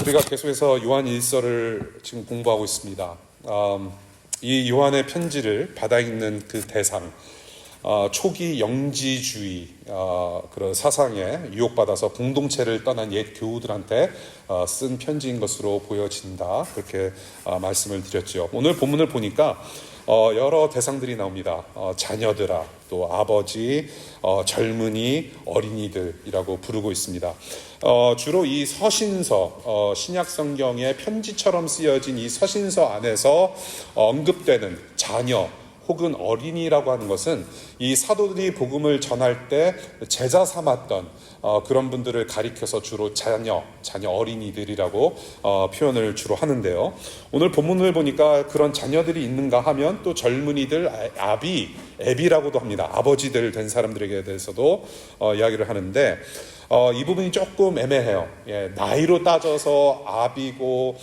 우리가 계속해서 요한 1서를 지금 공부하고 있습니다. 이 요한의 편지를 받아 읽는 그 대상, 초기 영지주의 그런 사상에 유혹받아서 공동체를 떠난 옛 교우들한테 쓴 편지인 것으로 보여진다. 그렇게 말씀을 드렸죠. 오늘 본문을 보니까 여러 대상들이 나옵니다. 자녀들아, 또 아버지, 젊은이, 어린이들이라고 부르고 있습니다. 주로 이 서신서, 신약 성경의 편지처럼 쓰여진 이 서신서 안에서 언급되는 자녀 혹은 어린이라고 하는 것은 이 사도들이 복음을 전할 때 제자 삼았던 그런 분들을 가리켜서 주로 자녀 어린이들이라고 표현을 주로 하는데요. 오늘 본문을 보니까 그런 자녀들이 있는가 하면 또 젊은이들, 애비라고도 합니다. 아버지들 된 사람들에게 대해서도 이야기를 하는데 이 부분이 조금 애매해요. 나이로 따져서 아비고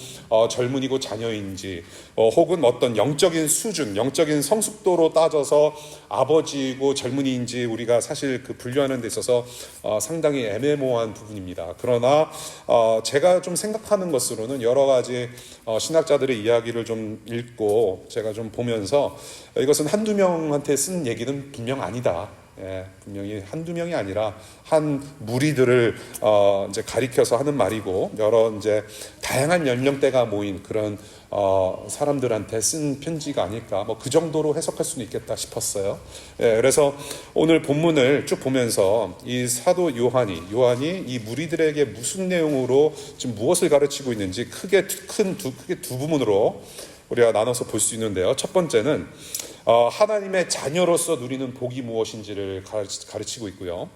젊은이고 자녀인지 혹은 어떤 영적인 수준, 영적인 성숙도로 따져서 아버지고 젊은이인지 우리가 사실 그 분류하는 데 있어서 상당히 애매모호한 부분입니다. 그러나 제가 좀 생각하는 것으로는 여러 가지 신학자들의 이야기를 좀 읽고 제가 좀 보면서 이것은 한두 명한테 쓴 얘기는 분명 아니다. 분명히 한두 명이 아니라 한 무리들을 이제 가리켜서 하는 말이고 여러 이제 다양한 연령대가 모인 그런 사람들한테 쓴 편지가 아닐까 그 정도로 해석할 수는 있겠다 싶었어요. 그래서 오늘 본문을 쭉 보면서 이 사도 요한이 이 무리들에게 무슨 내용으로 지금 무엇을 가르치고 있는지 크게 두 부분으로 우리가 나눠서 볼 수 있는데요. 첫 번째는 하나님의 자녀로서 누리는 복이 무엇인지를 가르치고 있고요.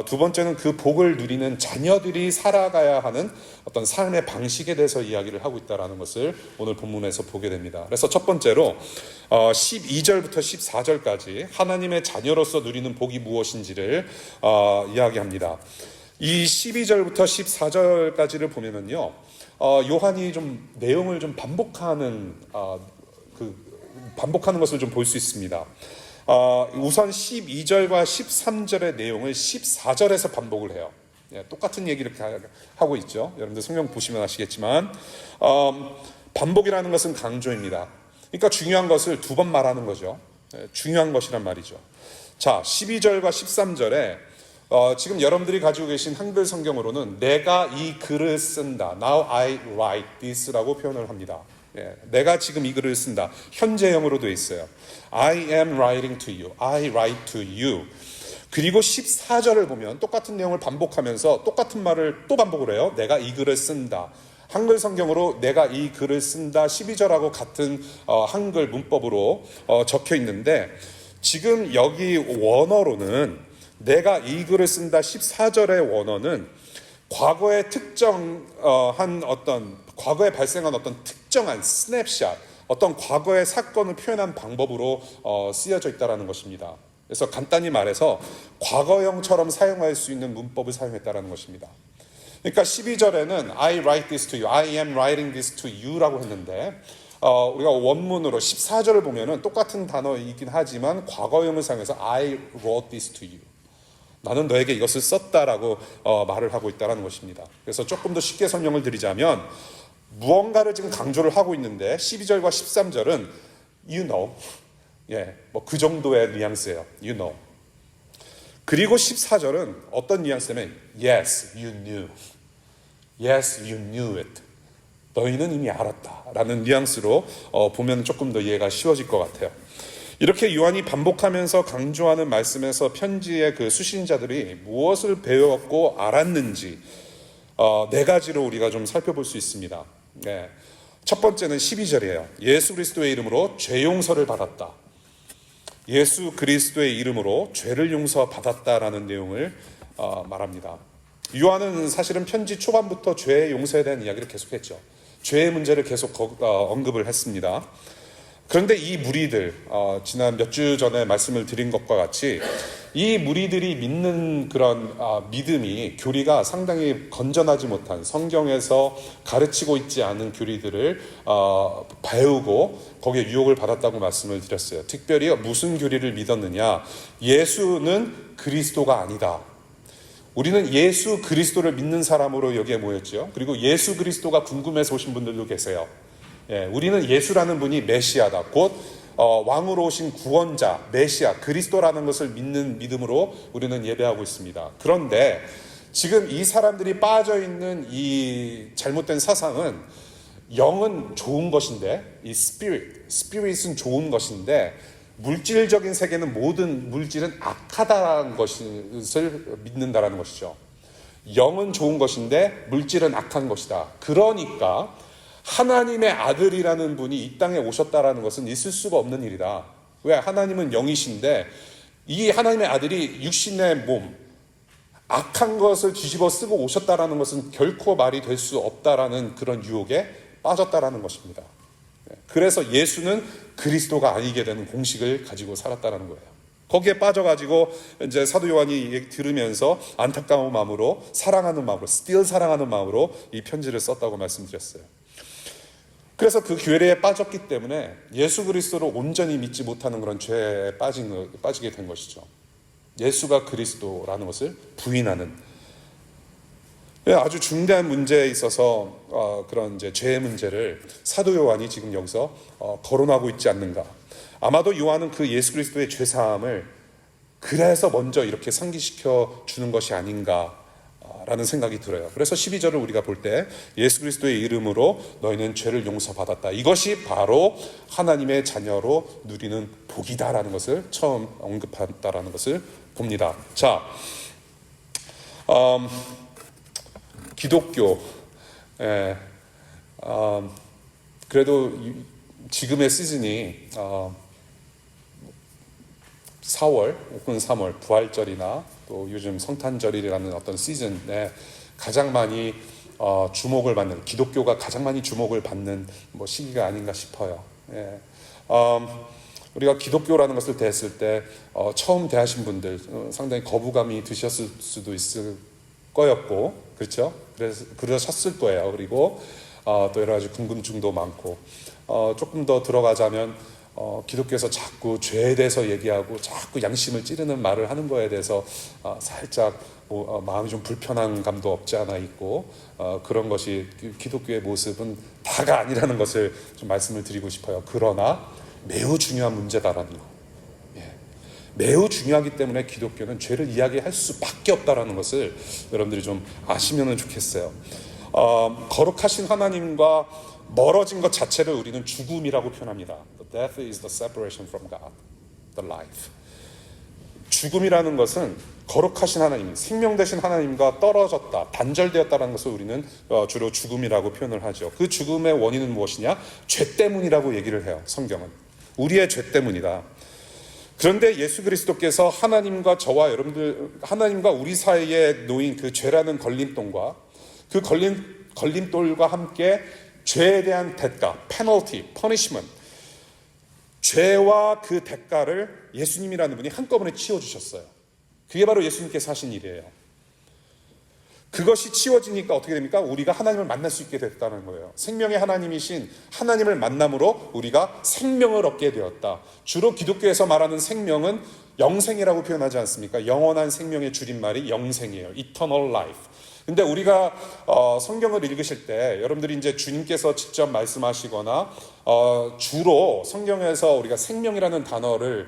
두 번째는 그 복을 누리는 자녀들이 살아가야 하는 어떤 삶의 방식에 대해서 이야기를 하고 있다는 것을 오늘 본문에서 보게 됩니다. 그래서 첫 번째로 12절부터 14절까지 하나님의 자녀로서 누리는 복이 무엇인지를 이야기합니다. 이 12절부터 14절까지를 보면은요, 요한이 좀 내용을 좀 반복하는 것을 좀 볼 수 있습니다. 우선 12절과 13절의 내용을 14절에서 반복을 해요. 똑같은 얘기를 하고 있죠. 여러분들 성경 보시면 아시겠지만 반복이라는 것은 강조입니다. 그러니까 중요한 것을 두 번 말하는 거죠. 중요한 것이란 말이죠. 자, 12절과 13절에 지금 여러분들이 가지고 계신 한글 성경으로는 내가 이 글을 쓴다. Now I write this라고 표현을 합니다. 내가 지금 이 글을 쓴다. 현재형으로 되어 있어요. I am writing to you. I write to you. 그리고 14절을 보면 똑같은 내용을 반복하면서 똑같은 말을 또 반복을 해요. 내가 이 글을 쓴다. 한글 성경으로 내가 이 글을 쓴다. 12절하고 같은 한글 문법으로 적혀 있는데 지금 여기 원어로는 내가 이 글을 쓴다 14절의 원어는 과거에 과거에 발생한 어떤 특정한 스냅샷, 어떤 과거의 사건을 표현한 방법으로 쓰여져 있다는 것입니다. 그래서 간단히 말해서 과거형처럼 사용할 수 있는 문법을 사용했다는 것입니다. 그러니까 12절에는 I write this to you, I am writing this to you라고 했는데 우리가 원문으로 14절을 보면은 똑같은 단어이긴 하지만 과거형을 사용해서 I wrote this to you. 나는 너에게 이것을 썼다라고 말을 하고 있다는 것입니다. 그래서 조금 더 쉽게 설명을 드리자면 무언가를 지금 강조를 하고 있는데 12절과 13절은 you know, 그 정도의 뉘앙스예요. you know. 그리고 14절은 어떤 뉘앙스냐면 yes, you knew. yes, you knew it. 너희는 이미 알았다라는 뉘앙스로 보면 조금 더 이해가 쉬워질 것 같아요. 이렇게 요한이 반복하면서 강조하는 말씀에서 편지의 그 수신자들이 무엇을 배웠고 알았는지 네 가지로 우리가 좀 살펴볼 수 있습니다. 첫 번째는 12절이에요. 예수 그리스도의 이름으로 죄 용서를 받았다. 예수 그리스도의 이름으로 죄를 용서받았다라는 내용을 말합니다. 요한은 사실은 편지 초반부터 죄의 용서에 대한 이야기를 계속했죠. 죄의 문제를 계속 언급을 했습니다. 그런데 이 무리들, 지난 몇 주 전에 말씀을 드린 것과 같이 이 무리들이 믿는 그런 믿음이 교리가 상당히 건전하지 못한 성경에서 가르치고 있지 않은 교리들을 배우고 거기에 유혹을 받았다고 말씀을 드렸어요. 특별히 무슨 교리를 믿었느냐? 예수는 그리스도가 아니다. 우리는 예수 그리스도를 믿는 사람으로 여기에 모였죠. 그리고 예수 그리스도가 궁금해서 오신 분들도 계세요. 우리는 예수라는 분이 메시아다. 곧 왕으로 오신 구원자, 메시아, 그리스도라는 것을 믿는 믿음으로 우리는 예배하고 있습니다. 그런데 지금 이 사람들이 빠져있는 이 잘못된 사상은 영은 좋은 것인데, 이 스피릿은 좋은 것인데, 물질적인 세계는 모든 물질은 악하다는 것을 믿는다라는 것이죠. 영은 좋은 것인데 물질은 악한 것이다. 그러니까 하나님의 아들이라는 분이 이 땅에 오셨다라는 것은 있을 수가 없는 일이다. 왜? 하나님은 영이신데 이 하나님의 아들이 육신의 몸, 악한 것을 뒤집어 쓰고 오셨다라는 것은 결코 말이 될 수 없다라는 그런 유혹에 빠졌다라는 것입니다. 그래서 예수는 그리스도가 아니게 되는 공식을 가지고 살았다는 거예요. 거기에 빠져가지고 이제 사도 요한이 들으면서 안타까운 마음으로, 사랑하는 마음으로, still 사랑하는 마음으로 이 편지를 썼다고 말씀드렸어요. 그래서 그 규례에 빠졌기 때문에 예수 그리스도를 온전히 믿지 못하는 그런 죄에 빠지게 된 것이죠. 예수가 그리스도라는 것을 부인하는, 아주 중대한 문제에 있어서 그런 이제 죄의 문제를 사도 요한이 지금 여기서 거론하고 있지 않는가. 아마도 요한은 그 예수 그리스도의 죄사함을 그래서 먼저 이렇게 상기시켜 주는 것이 아닌가라는 생각이 들어요. 그래서 12절을 우리가 볼 때 예수 그리스도의 이름으로 너희는 죄를 용서받았다. 이것이 바로 하나님의 자녀로 누리는 복이다라는 것을 처음 언급한다라는 것을 봅니다. 자, 기독교, 그래도 지금의 시즌이 4월 혹은 3월 부활절이나 또 요즘 성탄절이라는 어떤 시즌에 가장 많이 주목을 받는, 기독교가 가장 많이 주목을 받는 시기가 아닌가 싶어요. 우리가 기독교라는 것을 대했을 때 처음 대하신 분들 상당히 거부감이 드셨을 수도 있을 거였고, 그렇죠? 그러셨을 거예요. 그리고 또 여러 가지 궁금증도 많고, 조금 더 들어가자면 기독교에서 자꾸 죄에 대해서 얘기하고 자꾸 양심을 찌르는 말을 하는 거에 대해서 살짝 마음이 좀 불편한 감도 없지 않아 있고, 그런 것이 기독교의 모습은 다가 아니라는 것을 좀 말씀을 드리고 싶어요. 그러나 매우 중요한 문제다라는 거. 매우 중요하기 때문에 기독교는 죄를 이야기할 수밖에 없다라는 것을 여러분들이 좀 아시면 좋겠어요. 거룩하신 하나님과 멀어진 것 자체를 우리는 죽음이라고 표현합니다. The death is the separation from God, the life. 죽음이라는 것은 거룩하신 하나님, 생명 되신 하나님과 떨어졌다, 단절되었다는 것을 우리는 주로 죽음이라고 표현을 하죠. 그 죽음의 원인은 무엇이냐? 죄 때문이라고 얘기를 해요. 성경은 우리의 죄 때문이다. 그런데 예수 그리스도께서 하나님과 저와 여러분들, 하나님과 우리 사이에 놓인 그 죄라는 걸림돌과 그 걸림돌과 함께 죄에 대한 대가, penalty, punishment, 죄와 그 대가를 예수님이라는 분이 한꺼번에 치워주셨어요. 그게 바로 예수님께서 하신 일이에요. 그것이 치워지니까 어떻게 됩니까? 우리가 하나님을 만날 수 있게 됐다는 거예요. 생명의 하나님이신 하나님을 만남으로 우리가 생명을 얻게 되었다. 주로 기독교에서 말하는 생명은 영생이라고 표현하지 않습니까? 영원한 생명의 줄임말이 영생이에요. Eternal life. 근데 우리가 성경을 읽으실 때 여러분들이 이제 주님께서 직접 말씀하시거나 주로 성경에서 우리가 생명이라는 단어를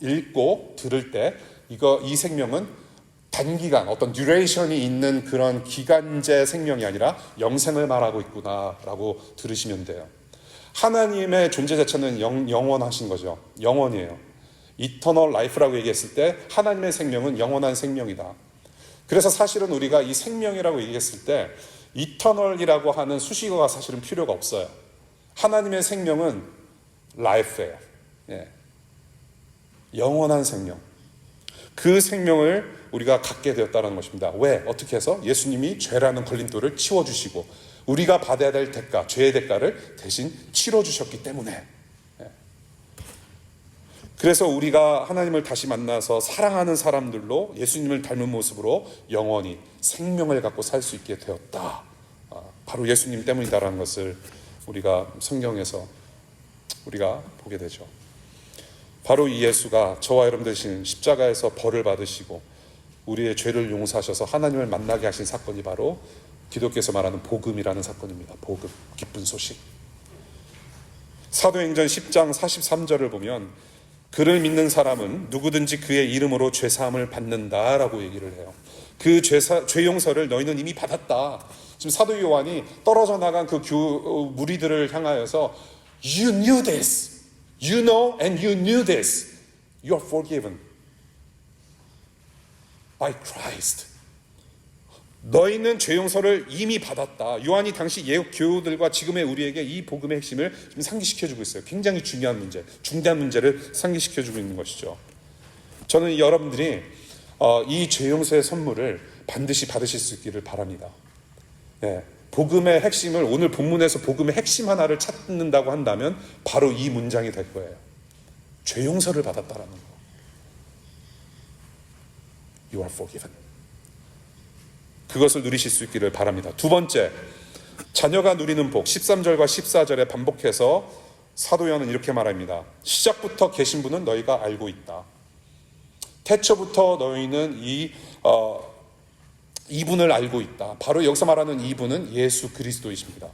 읽고 들을 때 이 생명은 단기간 어떤 듀레이션이 있는 그런 기간제 생명이 아니라 영생을 말하고 있구나라고 들으시면 돼요. 하나님의 존재 자체는 영원하신 거죠. 영원이에요. Eternal life라고 얘기했을 때 하나님의 생명은 영원한 생명이다. 그래서 사실은 우리가 이 생명이라고 얘기했을 때 eternal이라고 하는 수식어가 사실은 필요가 없어요. 하나님의 생명은 life예요. 영원한 생명. 그 생명을 우리가 갖게 되었다는 것입니다. 왜? 어떻게 해서? 예수님이 죄라는 걸림돌을 치워주시고 우리가 받아야 될 대가, 죄의 대가를 대신 치러주셨기 때문에. 그래서 우리가 하나님을 다시 만나서 사랑하는 사람들로 예수님을 닮은 모습으로 영원히 생명을 갖고 살 수 있게 되었다. 바로 예수님 때문이다라는 것을 우리가 성경에서 우리가 보게 되죠. 바로 이 예수가 저와 여러분 대신 십자가에서 벌을 받으시고 우리의 죄를 용서하셔서 하나님을 만나게 하신 사건이 바로 기독교에서 말하는 복음이라는 사건입니다. 복음, 기쁜 소식. 사도행전 10장 43절을 보면 그를 믿는 사람은 누구든지 그의 이름으로 죄사함을 받는다라고 얘기를 해요. 그 죄 용서를 너희는 이미 받았다. 지금 사도 요한이 떨어져 나간 그 무리들을 향하여서 You knew this. You know and you knew this. You are forgiven by Christ. 너희는 죄 용서를 이미 받았다. 요한이 당시 예국 교우들과 지금의 우리에게 이 복음의 핵심을 지금 상기시켜주고 있어요. 굉장히 중요한 문제, 중대한 문제를 상기시켜주고 있는 것이죠. 저는 여러분들이 이 죄 용서의 선물을 반드시 받으실 수 있기를 바랍니다. 예, 복음의 핵심을 오늘 본문에서 복음의 핵심 하나를 찾는다고 한다면 바로 이 문장이 될 거예요. 죄 용서를 받았다라는 거. You are forgiven. 그것을 누리실 수 있기를 바랍니다. 두 번째, 자녀가 누리는 복. 13절과 14절에 반복해서 사도 요한은 이렇게 말합니다. 시작부터 계신 분은 너희가 알고 있다. 태초부터 너희는 이분을 알고 있다. 바로 여기서 말하는 이분은 예수 그리스도이십니다.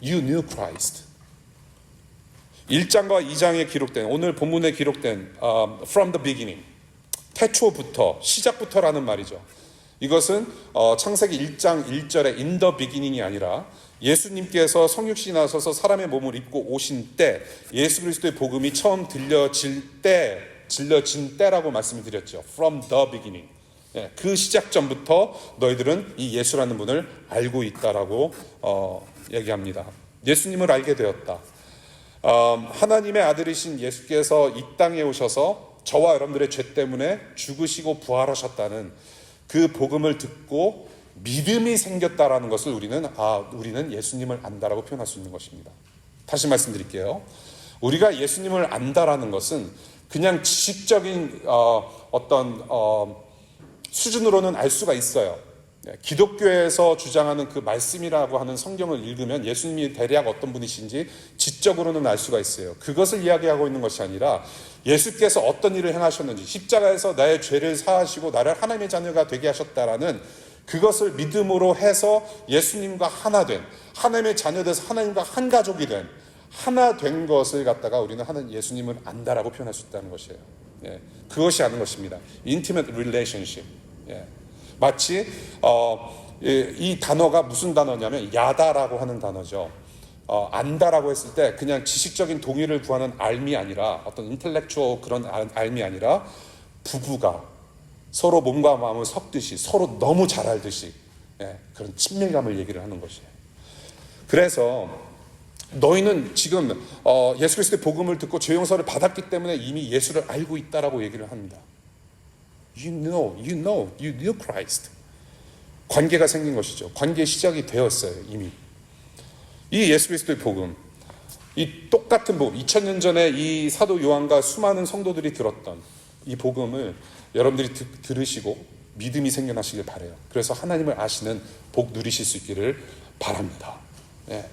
You knew Christ. 1장과 2장에 기록된, 오늘 본문에 기록된 from the beginning, 태초부터, 시작부터라는 말이죠. 이것은 창세기 1장 1절에 in the beginning이 아니라 예수님께서 성육신이 나셔서 사람의 몸을 입고 오신 때, 예수 그리스도의 복음이 처음 들려진 때라고 말씀을 드렸죠. From the beginning. 예, 그 시작 전부터 너희들은 이 예수라는 분을 알고 있다라고 얘기합니다. 예수님을 알게 되었다. 하나님의 아들이신 예수께서 이 땅에 오셔서 저와 여러분들의 죄 때문에 죽으시고 부활하셨다는 그 복음을 듣고 믿음이 생겼다라는 것을 우리는 예수님을 안다라고 표현할 수 있는 것입니다. 다시 말씀드릴게요. 우리가 예수님을 안다라는 것은 그냥 지식적인 수준으로는 알 수가 있어요. 기독교에서 주장하는 그 말씀이라고 하는 성경을 읽으면 예수님이 대략 어떤 분이신지 지적으로는 알 수가 있어요. 그것을 이야기하고 있는 것이 아니라 예수께서 어떤 일을 행하셨는지, 십자가에서 나의 죄를 사하시고 나를 하나님의 자녀가 되게 하셨다라는 그것을 믿음으로 해서 예수님과 하나 된, 하나님의 자녀 돼서 하나님과 한 가족이 된, 하나 된 것을 갖다가 우리는 예수님을 안다라고 표현할 수 있다는 것이에요. 예, 그것이 아는 것입니다. Intimate relationship. 예. 마치 이 단어가 무슨 단어냐면 야다라고 하는 단어죠. 안다라고 했을 때 그냥 지식적인 동의를 구하는 알미 아니라, 어떤 인텔렉추얼 그런 알미 아니라, 부부가 서로 몸과 마음을 섞듯이 서로 너무 잘 알듯이, 예, 그런 친밀감을 얘기를 하는 것이에요. 그래서 너희는 지금 예수 그리스도의 복음을 듣고 죄 용서를 받았기 때문에 이미 예수를 알고 있다라고 얘기를 합니다. You knew Christ. 관계가 생긴 것이죠. 관계의 시작이 되었어요, 이미. 이 예수 그리스도의 복음, 이 똑같은 복음, 2000년 전에 이 사도 요한과 수많은 성도들이 들었던 이 복음을 여러분들이 들으시고 믿음이 생겨나시길 바라요. 그래서 하나님을 아시는 복 누리실 수 있기를 바랍니다. 네.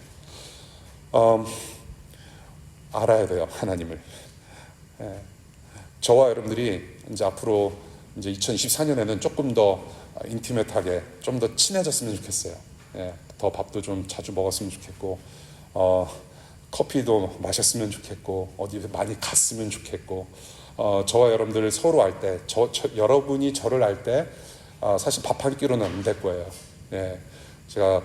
알아야 돼요, 하나님을. 네. 저와 여러분들이 이제 앞으로 이제 2024년에는 조금 더 인티메트하게, 좀 더 친해졌으면 좋겠어요. 예, 더 밥도 좀 자주 먹었으면 좋겠고, 커피도 마셨으면 좋겠고, 어디 많이 갔으면 좋겠고, 저와 여러분들 서로 알 때, 여러분이 저를 알 때, 사실 밥 한 끼로는 안 될 거예요. 예, 제가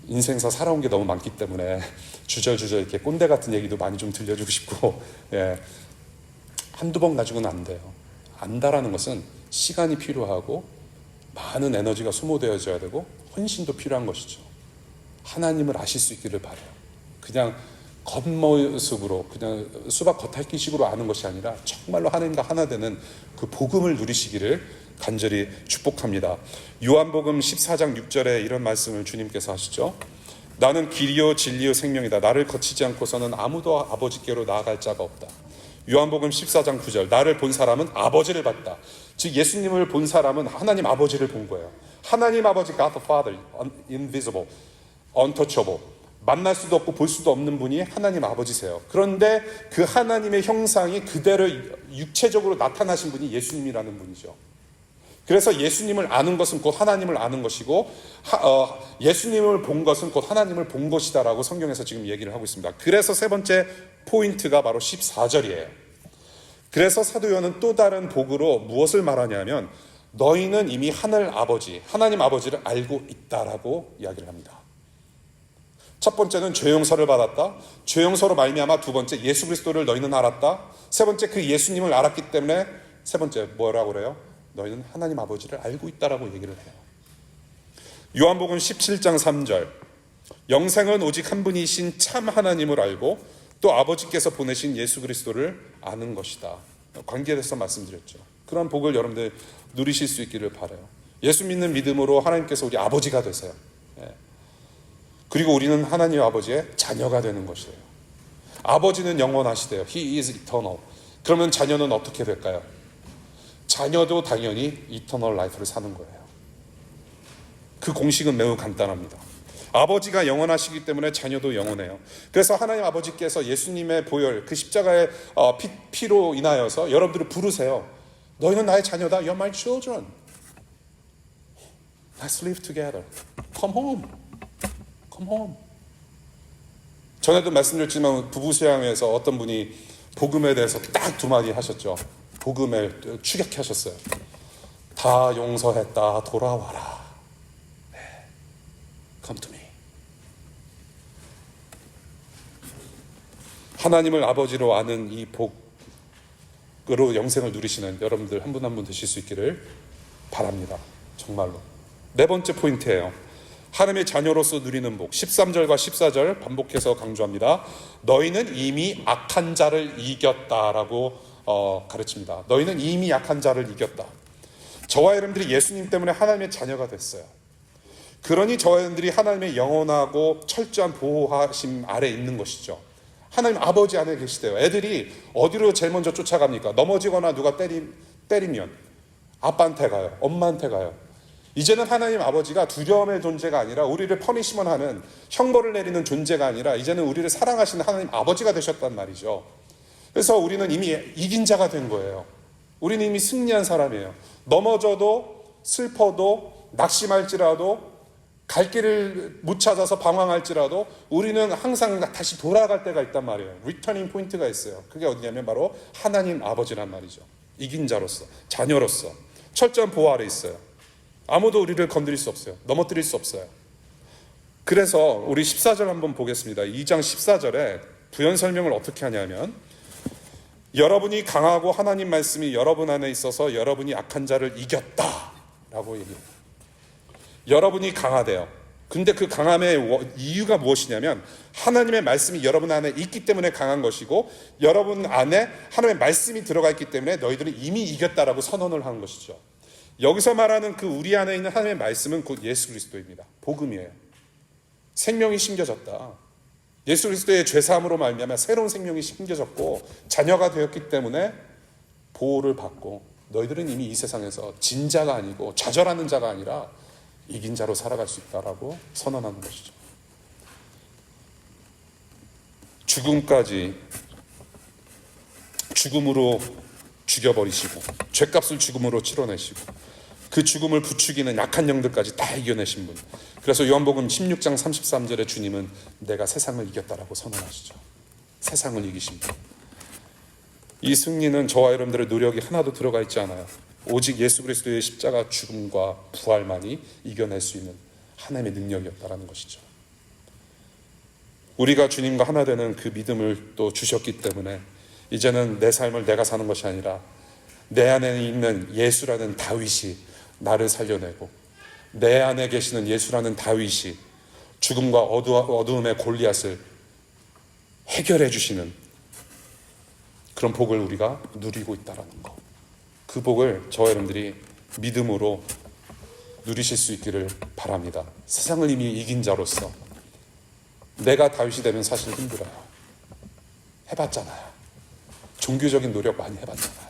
인생사 살아온 게 너무 많기 때문에 주저주저 이렇게 꼰대 같은 얘기도 많이 좀 들려주고 싶고, 예, 한두 번 가지고는 안 돼요. 안다라는 것은 시간이 필요하고 많은 에너지가 소모되어져야 되고 헌신도 필요한 것이죠. 하나님을 아실 수 있기를 바라요. 그냥 겉모습으로, 그냥 수박 겉핥기식으로 아는 것이 아니라 정말로 하나님과 하나 되는 그 복음을 누리시기를 간절히 축복합니다. 요한복음 14장 6절에 이런 말씀을 주님께서 하시죠. 나는 길이요 진리요 생명이다. 나를 거치지 않고서는 아무도 아버지께로 나아갈 자가 없다. 요한복음 14장 9절, 나를 본 사람은 아버지를 봤다. 즉 예수님을 본 사람은 하나님 아버지를 본 거예요. 하나님 아버지 God the Father, invisible, untouchable, 만날 수도 없고 볼 수도 없는 분이 하나님 아버지세요. 그런데 그 하나님의 형상이 그대로 육체적으로 나타나신 분이 예수님이라는 분이죠. 그래서 예수님을 아는 것은 곧 하나님을 아는 것이고 예수님을 본 것은 곧 하나님을 본 것이다라고 성경에서 지금 얘기를 하고 있습니다. 그래서 세 번째 포인트가 바로 14절이에요. 그래서 사도 요한은 또 다른 복으로 무엇을 말하냐면 너희는 이미 하늘 아버지, 하나님 아버지를 알고 있다라고 이야기를 합니다. 첫 번째는 죄 용서를 받았다. 죄 용서로 말미암아 두 번째 예수 그리스도를 너희는 알았다. 세 번째 그 예수님을 알았기 때문에 세 번째 뭐라고 그래요? 너희는 하나님 아버지를 알고 있다라고 얘기를 해요. 요한복음 17장 3절 영생은 오직 한 분이신 참 하나님을 알고 또 아버지께서 보내신 예수 그리스도를 아는 것이다. 관계에 대해서 말씀드렸죠. 그런 복을 여러분들 누리실 수 있기를 바라요. 예수 믿는 믿음으로 하나님께서 우리 아버지가 되세요. 그리고 우리는 하나님 아버지의 자녀가 되는 것이에요. 아버지는 영원하시대요. He is eternal. 그러면 자녀는 어떻게 될까요? 자녀도 당연히 eternal life를 사는 거예요. 그 공식은 매우 간단합니다. 아버지가 영원하시기 때문에 자녀도 영원해요. 그래서 하나님 아버지께서 예수님의 보혈, 그 십자가의 피로 인하여서 여러분들을 부르세요. 너희는 나의 자녀다. You're my children. Let's live together. Come home. Come home. 전에도 말씀드렸지만 부부 수양회에서 어떤 분이 복음에 대해서 딱 두 마디 하셨죠. 복음에 추격하셨어요. 다 용서했다. 돌아와라. 네. Come to me. 하나님을 아버지로 아는 이 복으로 영생을 누리시는 여러분들 한 분 한 분 되실 수 있기를 바랍니다. 정말로. 네 번째 포인트예요. 하나님의 자녀로서 누리는 복. 13절과 14절 반복해서 강조합니다. 너희는 이미 악한 자를 이겼다라고 가르칩니다. 너희는 이미 약한 자를 이겼다. 저와 여러분들이 예수님 때문에 하나님의 자녀가 됐어요. 그러니 저와 여러분들이 하나님의 영원하고 철저한 보호하심 아래 있는 것이죠. 하나님 아버지 안에 계시대요. 애들이 어디로 제일 먼저 쫓아갑니까? 넘어지거나 누가 때리면 아빠한테 가요. 엄마한테 가요. 이제는 하나님 아버지가 두려움의 존재가 아니라 우리를 퍼니시먼하는 형벌을 내리는 존재가 아니라 이제는 우리를 사랑하시는 하나님 아버지가 되셨단 말이죠. 그래서 우리는 이미 이긴 자가 된 거예요. 우리는 이미 승리한 사람이에요. 넘어져도 슬퍼도 낙심할지라도 갈 길을 못 찾아서 방황할지라도 우리는 항상 다시 돌아갈 때가 있단 말이에요. 리터닝 포인트가 있어요. 그게 어디냐면 바로 하나님 아버지란 말이죠. 이긴 자로서, 자녀로서 철저한 보호 아래 있어요. 아무도 우리를 건드릴 수 없어요. 넘어뜨릴 수 없어요. 그래서 우리 14절 한번 보겠습니다. 2장 14절에 부연 설명을 어떻게 하냐면 여러분이 강하고 하나님 말씀이 여러분 안에 있어서 여러분이 악한 자를 이겼다라고 얘기해요. 여러분이 강하대요. 근데 그 강함의 이유가 무엇이냐면 하나님의 말씀이 여러분 안에 있기 때문에 강한 것이고 여러분 안에 하나님의 말씀이 들어가 있기 때문에 너희들은 이미 이겼다라고 선언을 하는 것이죠. 여기서 말하는 그 우리 안에 있는 하나님의 말씀은 곧 예수 그리스도입니다. 복음이에요. 생명이 심겨졌다. 예수 그리스도의 죄사함으로 말미암아 새로운 생명이 심겨졌고 자녀가 되었기 때문에 보호를 받고 너희들은 이미 이 세상에서 진 자가 아니고 좌절하는 자가 아니라 이긴 자로 살아갈 수 있다라고 선언하는 것이죠. 죽음까지 죽음으로 죽여버리시고 죄값을 죽음으로 치러내시고 그 죽음을 부추기는 약한 영들까지 다 이겨내신 분. 그래서 요한복음 16장 33절에 주님은 내가 세상을 이겼다라고 선언하시죠. 세상을 이기신 분. 이 승리는 저와 여러분들의 노력이 하나도 들어가 있지 않아요. 오직 예수 그리스도의 십자가 죽음과 부활만이 이겨낼 수 있는 하나님의 능력이었다라는 것이죠. 우리가 주님과 하나 되는 그 믿음을 또 주셨기 때문에 이제는 내 삶을 내가 사는 것이 아니라 내 안에 있는 예수라는 다윗이 나를 살려내고 내 안에 계시는 예수라는 다윗이 죽음과 어두움의 골리앗을 해결해 주시는 그런 복을 우리가 누리고 있다는 것. 그 복을 저와 여러분들이 믿음으로 누리실 수 있기를 바랍니다. 세상을 이미 이긴 자로서 내가 다윗이 되면 사실 힘들어요. 해봤잖아요. 종교적인 노력 많이 해봤잖아요.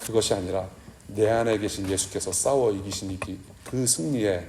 그것이 아니라 내 안에 계신 예수께서 싸워 이기신 그 승리의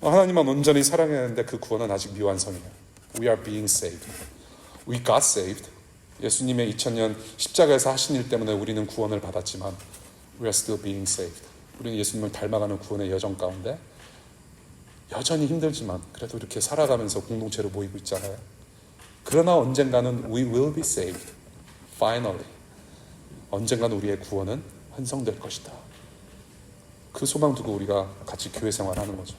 하나님만 온전히 사랑해야 하는데 그 구원은 아직 미완성이에요. We are being saved. We got saved. 예수님의 2000년 십자가에서 하신 일 때문에 우리는 구원을 받았지만 We are still being saved. 우리는 예수님을 닮아가는 구원의 여정 가운데 여전히 힘들지만 그래도 이렇게 살아가면서 공동체로 모이고 있잖아요. 그러나 언젠가는 We will be saved. Finally. 언젠가는 우리의 구원은 완성될 것이다. 그 소망 두고 우리가 같이 교회 생활하는 거죠.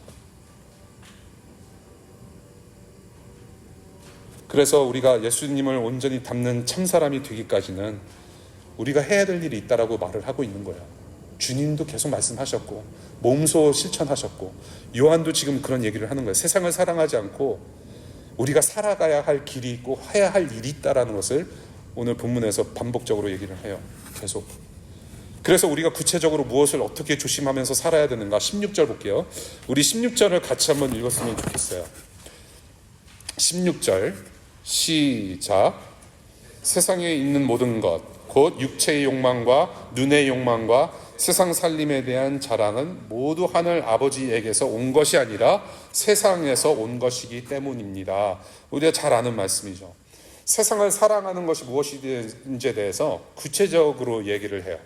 그래서 우리가 예수님을 온전히 닮는 참사람이 되기까지는 우리가 해야 될 일이 있다라고 말을 하고 있는 거예요. 주님도 계속 말씀하셨고 몸소 실천하셨고 요한도 지금 그런 얘기를 하는 거예요. 세상을 사랑하지 않고 우리가 살아가야 할 길이 있고 해야 할 일이 있다라는 것을 오늘 본문에서 반복적으로 얘기를 해요. 계속. 그래서 우리가 구체적으로 무엇을 어떻게 조심하면서 살아야 되는가 16절 볼게요. 우리 16절을 같이 한번 읽었으면 좋겠어요. 16절 시작. 세상에 있는 모든 것 곧 육체의 욕망과 눈의 욕망과 세상 살림에 대한 자랑은 모두 하늘 아버지에게서 온 것이 아니라 세상에서 온 것이기 때문입니다. 우리가 잘 아는 말씀이죠. 세상을 사랑하는 것이 무엇인지에 대해서 구체적으로 얘기를 해요.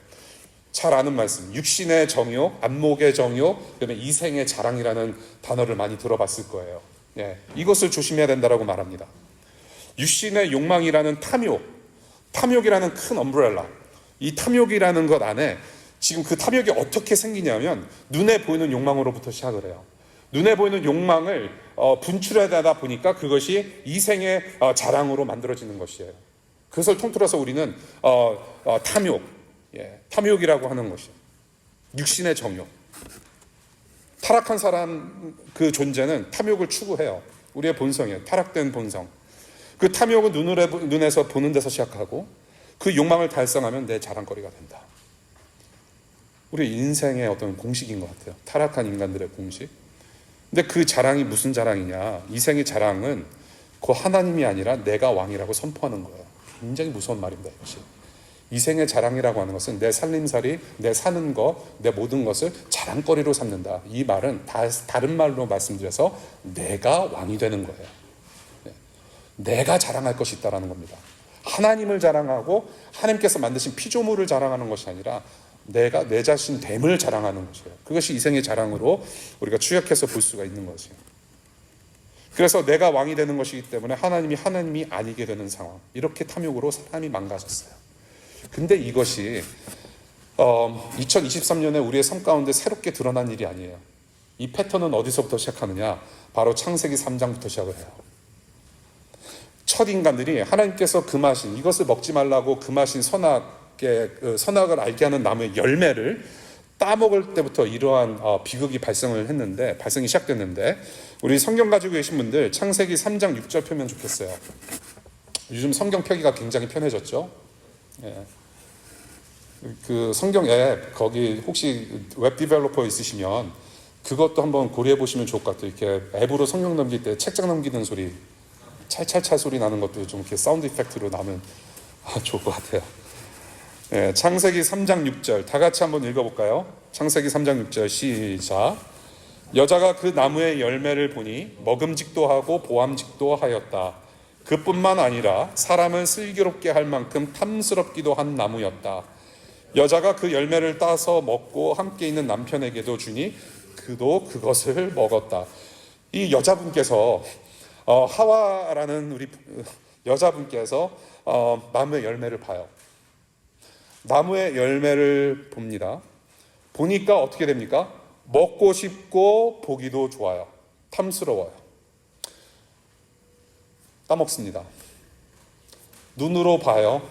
잘 아는 말씀. 육신의 정욕, 안목의 정욕, 그다음에 이생의 자랑이라는 단어를 많이 들어봤을 거예요. 예, 이것을 조심해야 된다라고 말합니다. 육신의 욕망이라는 탐욕이라는 큰 엄브렐라. 이 탐욕이라는 것 안에 지금 그 탐욕이 어떻게 생기냐면 눈에 보이는 욕망으로부터 시작을 해요. 눈에 보이는 욕망을 분출하다 보니까 그것이 이생의 자랑으로 만들어지는 것이에요. 그것을 통틀어서 우리는 탐욕이라고 하는 것이에요. 육신의 정욕. 타락한 사람 그 존재는 탐욕을 추구해요. 우리의 본성이에요. 타락된 본성. 그 탐욕은 눈에서 보는 데서 시작하고 그 욕망을 달성하면 내 자랑거리가 된다. 우리 인생의 어떤 공식인 것 같아요. 타락한 인간들의 공식. 근데 그 자랑이 무슨 자랑이냐? 이생의 자랑은 그 하나님이 아니라 내가 왕이라고 선포하는 거예요. 굉장히 무서운 말입니다. 이것이. 이생의 자랑이라고 하는 것은 내 살림살이, 내 사는 것, 내 모든 것을 자랑거리로 삼는다. 이 말은 다른 말로 말씀드려서 내가 왕이 되는 거예요. 내가 자랑할 것이 있다는 겁니다. 하나님을 자랑하고 하나님께서 만드신 피조물을 자랑하는 것이 아니라 내가 내 자신 됨을 자랑하는 것이에요. 그것이 이생의 자랑으로 우리가 추격해서 볼 수가 있는 것이에요. 그래서 내가 왕이 되는 것이기 때문에 하나님이 아니게 되는 상황. 이렇게 탐욕으로 사람이 망가졌어요. 근데 이것이 2023년에 우리의 삶 가운데 새롭게 드러난 일이 아니에요. 이 패턴은 어디서부터 시작하느냐? 바로 창세기 3장부터 시작을 해요. 첫 인간들이 하나님께서 금하신 이것을 먹지 말라고 금하신 선악을 알게 하는 나무의 열매를 따먹을 때부터 이러한 비극이 발생이 시작됐는데 우리 성경 가지고 계신 분들 창세기 3장 6절 펴면 좋겠어요. 요즘 성경 펴기가 굉장히 편해졌죠. 예. 그 성경 앱 거기 혹시 웹 디벨로퍼 있으시면 그것도 한번 고려해 보시면 좋을 것 같아요. 이렇게 앱으로 성경 넘길 때 책장 넘기는 소리 찰찰찰 소리 나는 것도 좀 이렇게 사운드 이펙트로 나면 좋을 것 같아요. 예, 창세기 3장 6절 다 같이 한번 읽어볼까요? 창세기 3장 6절 시작. 여자가 그 나무의 열매를 보니 먹음직도 하고 보암직도 하였다. 그뿐만 아니라 사람을 슬기롭게 할 만큼 탐스럽기도 한 나무였다. 여자가 그 열매를 따서 먹고 함께 있는 남편에게도 주니 그도 그것을 먹었다. 이 여자분께서 하와라는 우리 여자분께서 나무의 열매를 봐요. 나무의 열매를 봅니다. 보니까 어떻게 됩니까? 먹고 싶고 보기도 좋아요. 탐스러워요. 따먹습니다. 눈으로 봐요.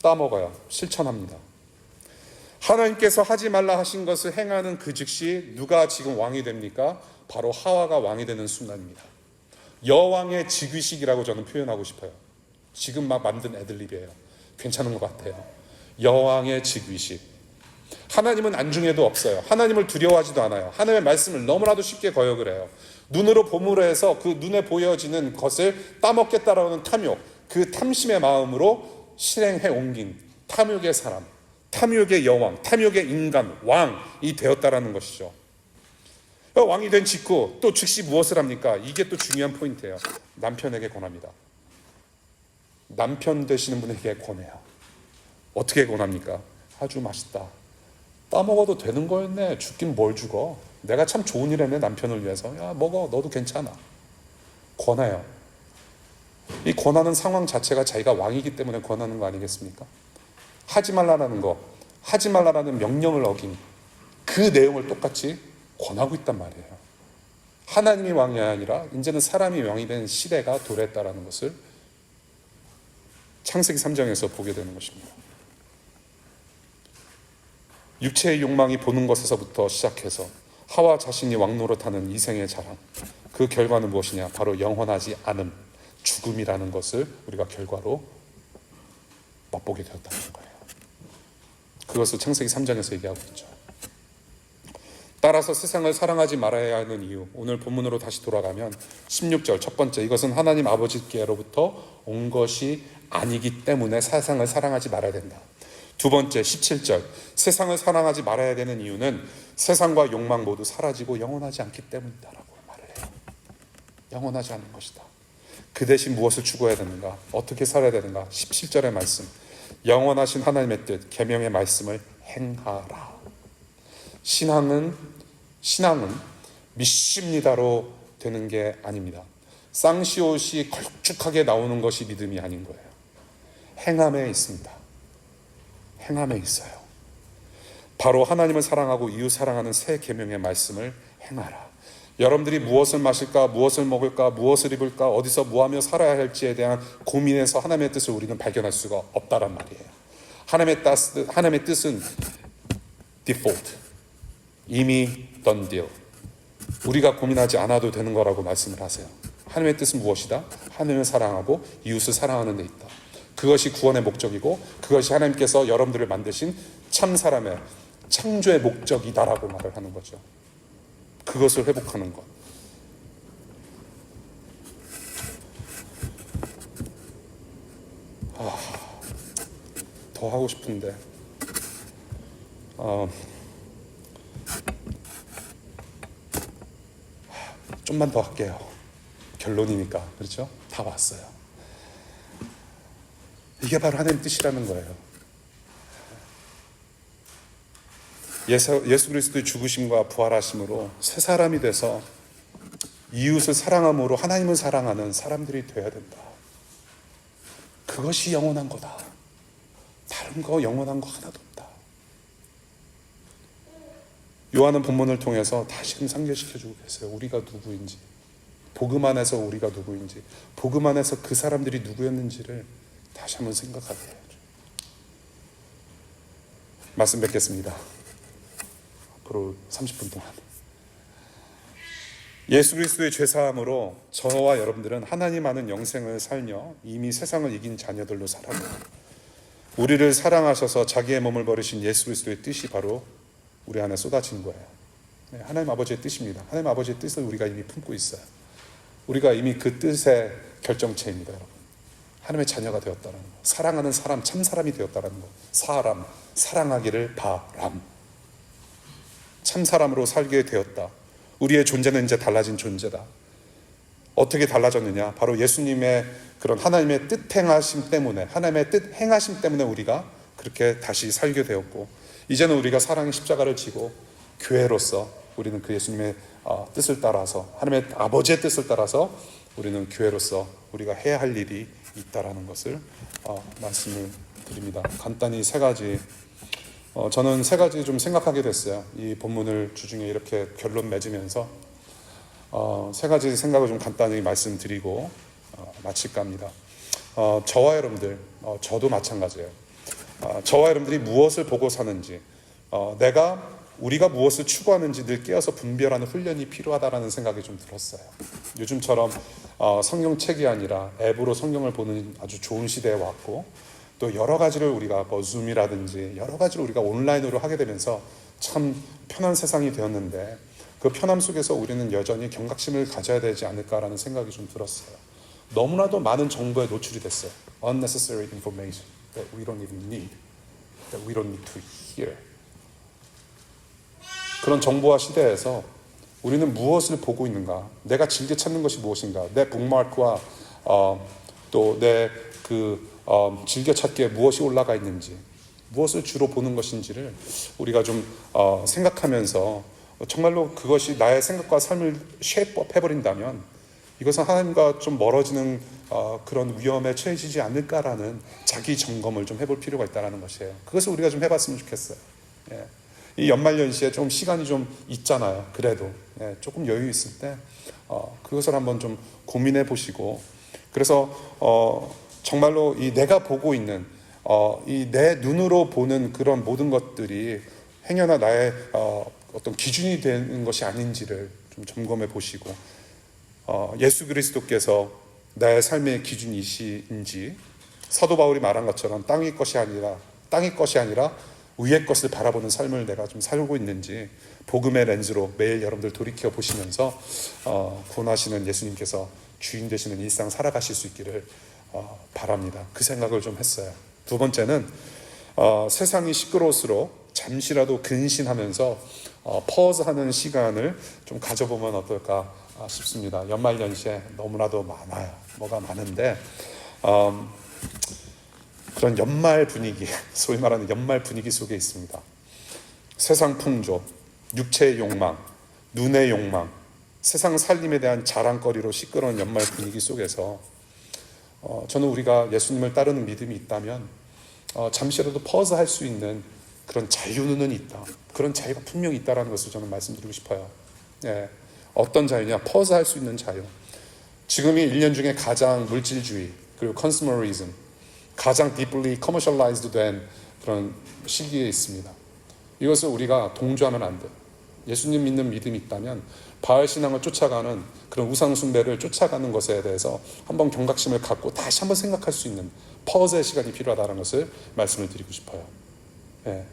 따먹어요. 실천합니다. 하나님께서 하지 말라 하신 것을 행하는 그 즉시 누가 지금 왕이 됩니까? 바로 하와가 왕이 되는 순간입니다. 여왕의 즉위식이라고 저는 표현하고 싶어요. 지금 막 만든 애들립이에요. 괜찮은 것 같아요. 여왕의 즉위식. 하나님은 안중에도 없어요. 하나님을 두려워하지도 않아요. 하나님의 말씀을 너무나도 쉽게 거역을 해요. 눈으로 봄으로 해서 그 눈에 보여지는 것을 따먹겠다라는 탐욕, 그 탐심의 마음으로 실행해 옮긴 탐욕의 사람, 탐욕의 여왕, 탐욕의 인간, 왕이 되었다라는 것이죠. 왕이 된 직후 또 즉시 무엇을 합니까? 이게 또 중요한 포인트예요. 남편에게 권합니다. 남편 되시는 분에게 권해요. 어떻게 권합니까? 아주 맛있다. 따먹어도 되는 거였네. 죽긴 뭘 죽어. 내가 참 좋은 일 했네, 남편을 위해서. 야, 먹어. 너도 괜찮아. 권해요. 이 권하는 상황 자체가 자기가 왕이기 때문에 권하는 거 아니겠습니까? 하지 말라라는 거, 하지 말라라는 명령을 어긴 그 내용을 똑같이 권하고 있단 말이에요. 하나님이 왕이 아니라 이제는 사람이 왕이 된 시대가 도래했다라는 것을 창세기 3장에서 보게 되는 것입니다. 육체의 욕망이 보는 것에서부터 시작해서 하와 자신이 왕노릇하는 이생의 자랑, 그 결과는 무엇이냐? 바로 영원하지 않음, 죽음이라는 것을 우리가 결과로 맛보게 되었다는 거예요. 그것을 창세기 3장에서 얘기하고 있죠. 따라서 세상을 사랑하지 말아야 하는 이유, 오늘 본문으로 다시 돌아가면 16절 첫 번째, 이것은 하나님 아버지께로부터 온 것이 아니기 때문에 세상을 사랑하지 말아야 된다. 두 번째 17절, 세상을 사랑하지 말아야 되는 이유는 세상과 욕망 모두 사라지고 영원하지 않기 때문이다라고 말을 해요. 영원하지 않는 것이다. 그 대신 무엇을 추구해야 되는가? 어떻게 살아야 되는가? 17절의 말씀, 영원하신 하나님의 뜻, 계명의 말씀을 행하라. 신앙은 믿습니다로 되는 게 아닙니다. 쌍시옷이 걸쭉하게 나오는 것이 믿음이 아닌 거예요. 행함에 있습니다. 행함에 있어요. 바로 하나님을 사랑하고 이웃 사랑하는 새 계명의 말씀을 행하라. 여러분들이 무엇을 마실까, 무엇을 먹을까, 무엇을 입을까, 어디서 뭐하며 살아야 할지에 대한 고민에서 하나님의 뜻을 우리는 발견할 수가 없다란 말이에요. 하나님의 뜻은 default, 이미 done deal. 우리가 고민하지 않아도 되는 거라고 말씀을 하세요. 하나님의 뜻은 무엇이다? 하나님을 사랑하고 이웃을 사랑하는 데 있다. 그것이 구원의 목적이고 그것이 하나님께서 여러분들을 만드신 참 사람의 창조의 목적이다라고 말을 하는 거죠. 그것을 회복하는 것. 더 하고 싶은데 좀만 더 할게요. 결론이니까. 그렇죠? 다 왔어요. 이게 바로 하나님의 뜻이라는 거예요. 예수 그리스도의 죽으심과 부활하심으로 새 사람이 돼서 이웃을 사랑함으로 하나님을 사랑하는 사람들이 되어야 된다. 그것이 영원한 거다. 다른 거 영원한 거 하나도 없다. 요한은 본문을 통해서 다시금 상기시켜주고 계세요. 우리가 누구인지, 복음 안에서 우리가 누구인지, 복음 안에서 그 사람들이 누구였는지를 다시 한번 생각하게 해요. 말씀 뵙겠습니다. 앞으로 30분 동안. 예수 그리스도의 죄사함으로 저와 여러분들은 하나님 아는 영생을 살며 이미 세상을 이긴 자녀들로 살아갑니다. 우리를 사랑하셔서 자기의 몸을 버리신 예수 그리스도의 뜻이 바로 우리 안에 쏟아진 거예요. 하나님 아버지의 뜻입니다. 하나님 아버지의 뜻을 우리가 이미 품고 있어요. 우리가 이미 그 뜻의 결정체입니다, 여러분. 하나님의 자녀가 되었다는 거, 사랑하는 사람, 참 사람이 되었다는 거. 사람, 사랑하기를 바람. 참 사람으로 살게 되었다. 우리의 존재는 이제 달라진 존재다. 어떻게 달라졌느냐? 바로 예수님의 그런 하나님의 뜻 행하심 때문에, 하나님의 뜻 행하심 때문에 우리가 그렇게 다시 살게 되었고, 이제는 우리가 사랑의 십자가를 지고 교회로서 우리는 그 예수님의 뜻을 따라서, 하나님의 아버지의 뜻을 따라서 우리는 교회로서 우리가 해야 할 일이 있다라는 것을 말씀을 드립니다. 간단히 세 가지, 저는 세 가지 좀 생각하게 됐어요. 이 본문을 주중에 이렇게 결론 맺으면서 세 가지 생각을 좀 간단히 말씀드리고 마칠까 합니다. 저와 여러분들, 저도 마찬가지예요. 저와 여러분들이 무엇을 보고 사는지, 우리가 무엇을 추구하는지 늘 깨어서 분별하는 훈련이 필요하다라는 생각이 좀 들었어요. 요즘처럼 성경책이 아니라 앱으로 성경을 보는 아주 좋은 시대에 왔고, 또 여러 가지를 우리가 줌이라든지 여러 가지를 우리가 온라인으로 하게 되면서 참 편한 세상이 되었는데, 그 편함 속에서 우리는 여전히 경각심을 가져야 되지 않을까라는 생각이 좀 들었어요. 너무나도 많은 정보에 노출이 됐어요. Unnecessary information that we don't even need, that we don't need to hear. 그런 정보화 시대에서 우리는 무엇을 보고 있는가? 내가 즐겨 찾는 것이 무엇인가? 내 북마크와 또 내 즐겨 찾기에 무엇이 올라가 있는지, 무엇을 주로 보는 것인지를 우리가 좀 생각하면서 정말로 그것이 나의 생각과 삶을 쉐입해버린다면 이것은 하나님과 좀 멀어지는 그런 위험에 처해지지 않을까라는 자기 점검을 좀 해볼 필요가 있다는 것이에요. 그것을 우리가 좀 해봤으면 좋겠어요. 예. 이 연말연시에 좀 시간이 좀 있잖아요. 그래도 조금 여유 있을 때 그것을 한번 좀 고민해 보시고, 그래서 정말로 이 내가 보고 있는 이 내 눈으로 보는 그런 모든 것들이 행여나 나의 어떤 기준이 되는 것이 아닌지를 좀 점검해 보시고, 예수 그리스도께서 나의 삶의 기준이신지, 사도 바울이 말한 것처럼 땅의 것이 아니라 위의 것을 바라보는 삶을 내가 좀 살고 있는지 복음의 렌즈로 매일 여러분들 돌이켜 보시면서 구원하시는 예수님께서 주인 되시는 일상 살아가실 수 있기를 바랍니다. 그 생각을 좀 했어요. 두 번째는 세상이 시끄러울수록 잠시라도 근신하면서 퍼즈하는 시간을 좀 가져보면 어떨까 싶습니다. 연말연시에 너무나도 많아요. 뭐가 많은데 그런 연말 분위기, 소위 말하는 연말 분위기 속에 있습니다. 세상 풍조, 육체의 욕망, 눈의 욕망, 세상 살림에 대한 자랑거리로 시끄러운 연말 분위기 속에서 저는 우리가 예수님을 따르는 믿음이 있다면 잠시라도 퍼즈할 수 있는 그런 자유는 있다. 그런 자유가 분명히 있다는 것을 저는 말씀드리고 싶어요. 예. 어떤 자유냐? 퍼즈할 수 있는 자유. 지금이 1년 중에 가장 물질주의 그리고 컨슈머리즘, 가장 deeply commercialized 된 그런 시기에 있습니다. 이것을 우리가 동조하면 안 돼요. 예수님 믿는 믿음이 있다면 바알 신앙을 쫓아가는 그런 우상 숭배를 쫓아가는 것에 대해서 한번 경각심을 갖고 다시 한번 생각할 수 있는 퍼즈의 시간이 필요하다는 것을 말씀을 드리고 싶어요. 예.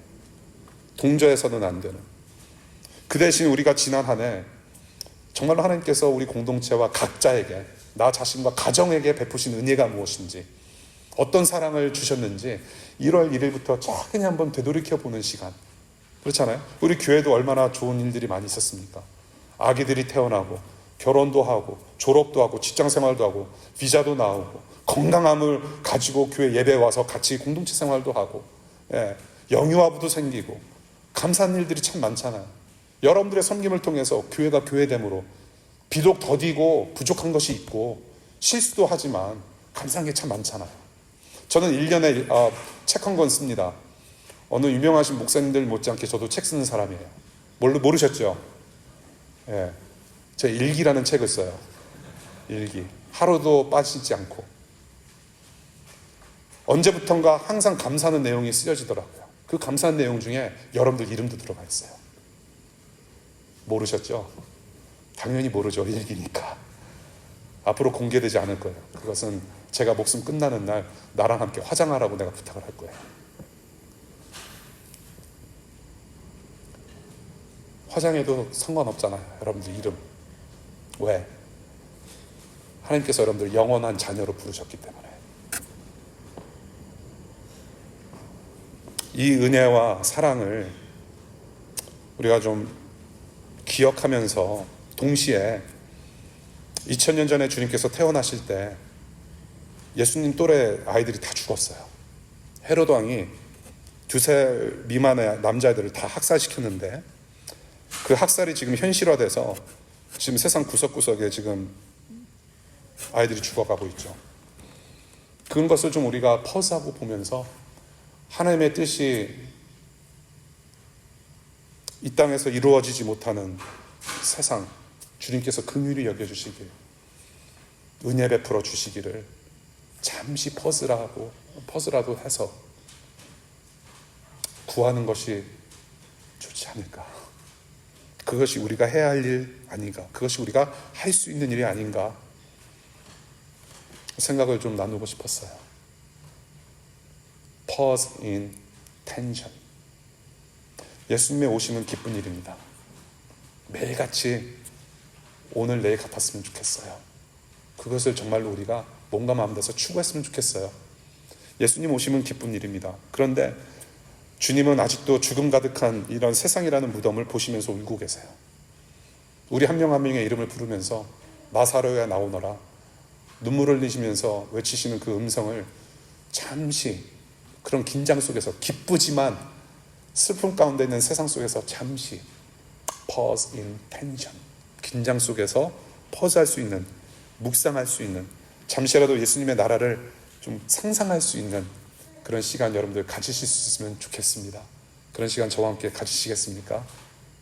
동조해서는 안 되는. 그 대신 우리가 지난 한 해 정말로 하나님께서 우리 공동체와 각자에게, 나 자신과 가정에게 베푸신 은혜가 무엇인지, 어떤 사랑을 주셨는지 1월 1일부터 차근히 한번 되돌이켜보는 시간. 그렇잖아요. 우리 교회도 얼마나 좋은 일들이 많이 있었습니까? 아기들이 태어나고 결혼도 하고 졸업도 하고 직장생활도 하고 비자도 나오고 건강함을 가지고 교회 예배 와서 같이 공동체 생활도 하고 영유아부도 생기고 감사한 일들이 참 많잖아요. 여러분들의 섬김을 통해서 교회가 교회됨으로 비록 더디고 부족한 것이 있고 실수도 하지만 감사한 게 참 많잖아요. 저는 1년에 책 한 권 씁니다. 어느 유명하신 목사님들 못지않게 저도 책 쓰는 사람이에요. 모르셨죠? 예, 제 일기라는 책을 써요. 일기. 하루도 빠지지 않고. 언제부턴가 항상 감사하는 내용이 쓰여지더라고요. 그 감사한 내용 중에 여러분들 이름도 들어가 있어요. 모르셨죠? 당연히 모르죠. 일기니까. 앞으로 공개되지 않을 거예요. 그것은 제가 목숨 끝나는 날 나랑 함께 화장하라고 내가 부탁을 할 거예요. 화장해도 상관없잖아요. 여러분들 이름. 왜? 하나님께서 여러분들 영원한 자녀로 부르셨기 때문에. 이 은혜와 사랑을 우리가 좀 기억하면서 동시에 2000년 전에 주님께서 태어나실 때 예수님 또래 아이들이 다 죽었어요. 헤로드 왕이 2살 미만의 남자애들을 다 학살시켰는데 그 학살이 지금 현실화돼서 지금 세상 구석구석에 지금 아이들이 죽어가고 있죠. 그런 것을 좀 우리가 퍼즈하고 보면서 하나님의 뜻이 이 땅에서 이루어지지 못하는 세상, 주님께서 긍휼히 여겨주시길, 은혜 베풀어 주시기를 잠시 퍼즈라도 해서 구하는 것이 좋지 않을까. 그것이 우리가 해야 할 일 아닌가. 그것이 우리가 할 수 있는 일이 아닌가 생각을 좀 나누고 싶었어요. Pause in tension. 예수님의 오심은 기쁜 일입니다. 매일같이 오늘 내일 같았으면 좋겠어요. 그것을 정말로 우리가 몸과 마음 다해서 추구했으면 좋겠어요. 예수님 오심은 기쁜 일입니다. 그런데 주님은 아직도 죽음 가득한 이런 세상이라는 무덤을 보시면서 울고 계세요. 우리 한 명 한 명의 이름을 부르면서 나사로야 나오너라 눈물을 흘리시면서 외치시는 그 음성을 잠시 그런 긴장 속에서 기쁘지만 슬픔 가운데 있는 세상 속에서 잠시 pause in tension, 긴장 속에서 퍼즈할 수 있는, 묵상할 수 있는, 잠시라도 예수님의 나라를 좀 상상할 수 있는 그런 시간 여러분들 가지실 수 있으면 좋겠습니다. 그런 시간 저와 함께 가지시겠습니까?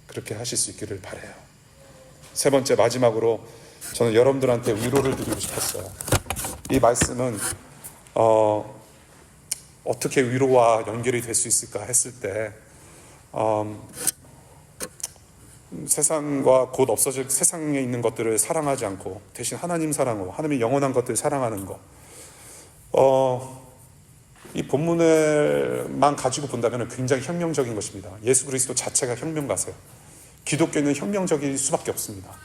그렇게 하실 수 있기를 바라요. 세 번째, 마지막으로 저는 여러분들한테 위로를 드리고 싶었어요. 이 말씀은 어떻게 위로와 연결이 될 수 있을까 했을 때 세상과 곧 없어질 세상에 있는 것들을 사랑하지 않고 대신 하나님 사랑으로 하나님의 영원한 것들을 사랑하는 것. 이 본문을만 가지고 본다면 굉장히 혁명적인 것입니다. 예수 그리스도 자체가 혁명가세요. 기독교는 혁명적일 수밖에 없습니다.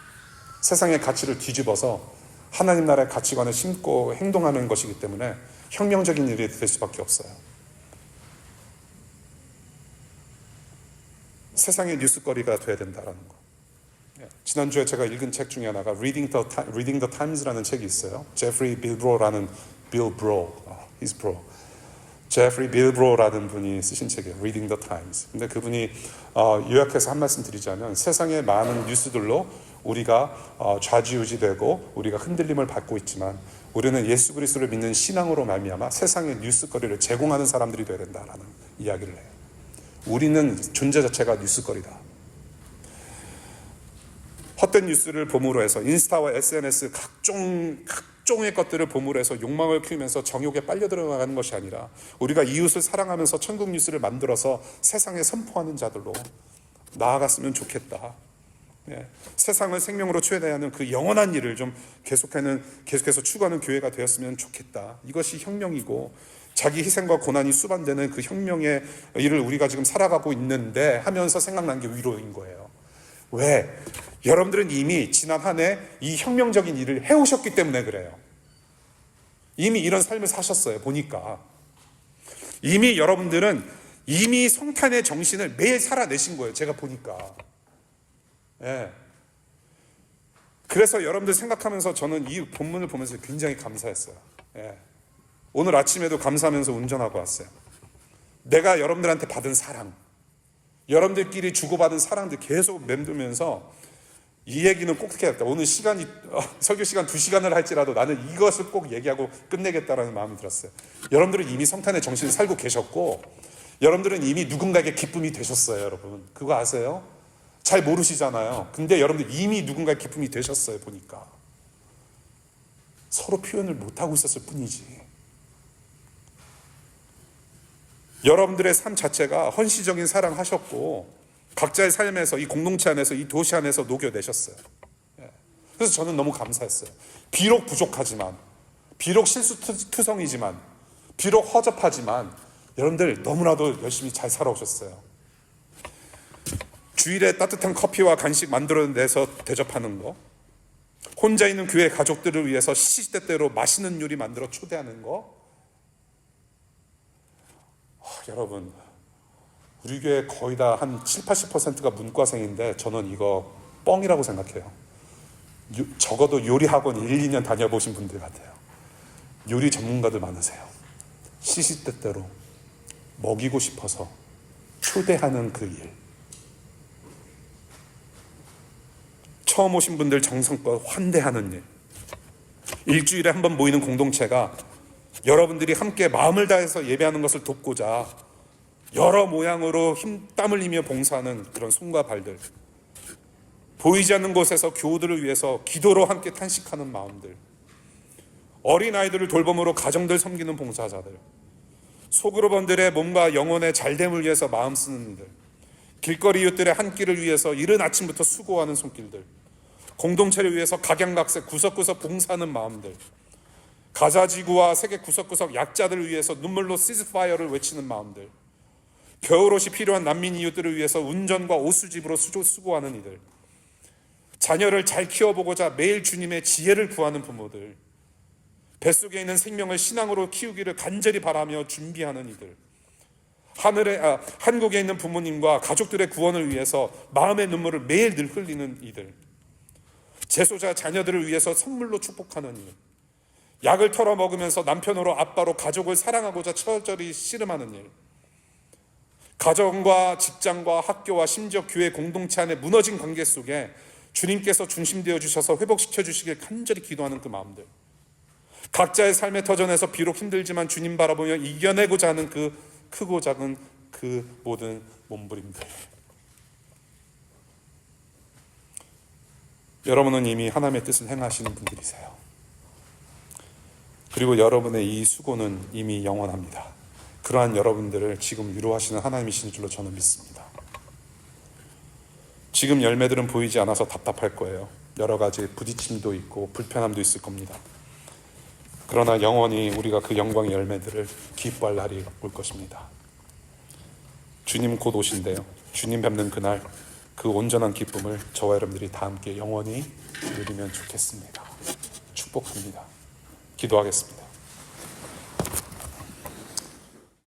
세상의 가치를 뒤집어서 하나님 나라의 가치관을 심고 행동하는 것이기 때문에 혁명적인 일이 될 수밖에 없어요. 세상의 뉴스거리가 돼야 된다는 거. 지난주에 제가 읽은 책 중에 하나가 Reading the Times라는 책이 있어요. 제프리 빌브로라는 제프리 빌브로라는 분이 쓰신 책이에요. Reading the Times. 근데 그분이 요약해서 한 말씀 드리자면 세상의 많은 뉴스들로 우리가 좌지우지되고 우리가 흔들림을 받고 있지만 우리는 예수 그리스도를 믿는 신앙으로 말미암아 세상의 뉴스거리를 제공하는 사람들이 돼야 된다라는 이야기를 해요. 우리는 존재 자체가 뉴스거리다. 헛된 뉴스를 봄으로 해서 인스타와 SNS 각종의 것들을 봄으로 해서 욕망을 키우면서 정욕에 빨려 들어가는 것이 아니라 우리가 이웃을 사랑하면서 천국 뉴스를 만들어서 세상에 선포하는 자들로 나아갔으면 좋겠다. 세상을 생명으로 추해내는 그 영원한 일을 좀 계속해서 추구하는 교회가 되었으면 좋겠다. 이것이 혁명이고 자기 희생과 고난이 수반되는 그 혁명의 일을 우리가 지금 살아가고 있는데 하면서 생각난 게 위로인 거예요. 왜? 여러분들은 이미 지난 한 해 이 혁명적인 일을 해오셨기 때문에 그래요. 이미 이런 삶을 사셨어요. 보니까 이미 여러분들은 이미 성탄의 정신을 매일 살아내신 거예요. 제가 보니까. 그래서 여러분들 생각하면서 저는 이 본문을 보면서 굉장히 감사했어요. 오늘 아침에도 감사하면서 운전하고 왔어요. 내가 여러분들한테 받은 사랑, 여러분들끼리 주고받은 사랑들 계속 맴돌면서 이 얘기는 꼭 해야겠다. 오늘 설교 시간 2시간을 할지라도 나는 이것을 꼭 얘기하고 끝내겠다라는 마음이 들었어요. 여러분들은 이미 성탄의 정신을 살고 계셨고 여러분들은 이미 누군가에게 기쁨이 되셨어요. 여러분 그거 아세요? 잘 모르시잖아요. 근데 여러분들 이미 누군가의 기쁨이 되셨어요. 보니까 서로 표현을 못하고 있었을 뿐이지. 여러분들의 삶 자체가 헌시적인 사랑하셨고 각자의 삶에서 이 공동체 안에서 이 도시 안에서 녹여내셨어요. 그래서 저는 너무 감사했어요. 비록 부족하지만, 비록 실수투성이지만, 비록 허접하지만 여러분들 너무나도 열심히 잘 살아오셨어요. 주일에 따뜻한 커피와 간식 만들어내서 대접하는 거, 혼자 있는 교회 가족들을 위해서 시시때때로 맛있는 요리 만들어 초대하는 거. 여러분 우리 교회 거의 다 한 70-80%가 문과생인데 저는 이거 뻥이라고 생각해요. 적어도 요리학원 1-2년 다녀보신 분들 같아요. 요리 전문가들 많으세요. 시시때때로 먹이고 싶어서 초대하는 그 일. 처음 오신 분들 정성껏 환대하는 일. 일주일에 한 번 모이는 공동체가 여러분들이 함께 마음을 다해서 예배하는 것을 돕고자 여러 모양으로 땀 흘리며 봉사하는 그런 손과 발들, 보이지 않는 곳에서 교우들을 위해서 기도로 함께 탄식하는 마음들, 어린아이들을 돌봄으로 가정들 섬기는 봉사자들, 소그룹원들의 몸과 영혼의 잘됨을 위해서 마음 쓰는 이들, 길거리 이웃들의 한 끼를 위해서 이른 아침부터 수고하는 손길들, 공동체를 위해서 각양각색 구석구석 봉사하는 마음들, 가자지구와 세계 구석구석 약자들을 위해서 눈물로 시즈파이어를 외치는 마음들, 겨울옷이 필요한 난민 이웃들을 위해서 운전과 옷수집으로 수고하는 이들, 자녀를 잘 키워보고자 매일 주님의 지혜를 구하는 부모들, 뱃속에 있는 생명을 신앙으로 키우기를 간절히 바라며 준비하는 이들, 한국에 있는 부모님과 가족들의 구원을 위해서 마음의 눈물을 매일 늘 흘리는 이들, 재소자 자녀들을 위해서 선물로 축복하는 일, 약을 털어 먹으면서 남편으로 아빠로 가족을 사랑하고자 처절히 씨름하는 일, 가정과 직장과 학교와 심지어 교회 공동체 안에 무너진 관계 속에 주님께서 중심되어 주셔서 회복시켜 주시길 간절히 기도하는 그 마음들, 각자의 삶의 터전에서 비록 힘들지만 주님 바라보며 이겨내고자 하는 그 크고 작은 그 모든 몸부림들. 여러분은 이미 하나님의 뜻을 행하시는 분들이세요. 그리고 여러분의 이 수고는 이미 영원합니다. 그러한 여러분들을 지금 위로하시는 하나님이신 줄로 저는 믿습니다. 지금 열매들은 보이지 않아서 답답할 거예요. 여러 가지 부딪힘도 있고 불편함도 있을 겁니다. 그러나 영원히 우리가 그 영광의 열매들을 기뻐할 날이 올 것입니다. 주님 곧 오신대요. 주님 뵙는 그날 그 온전한 기쁨을 저와 여러분들이 다 함께 영원히 누리면 좋겠습니다. 축복합니다. 기도하겠습니다.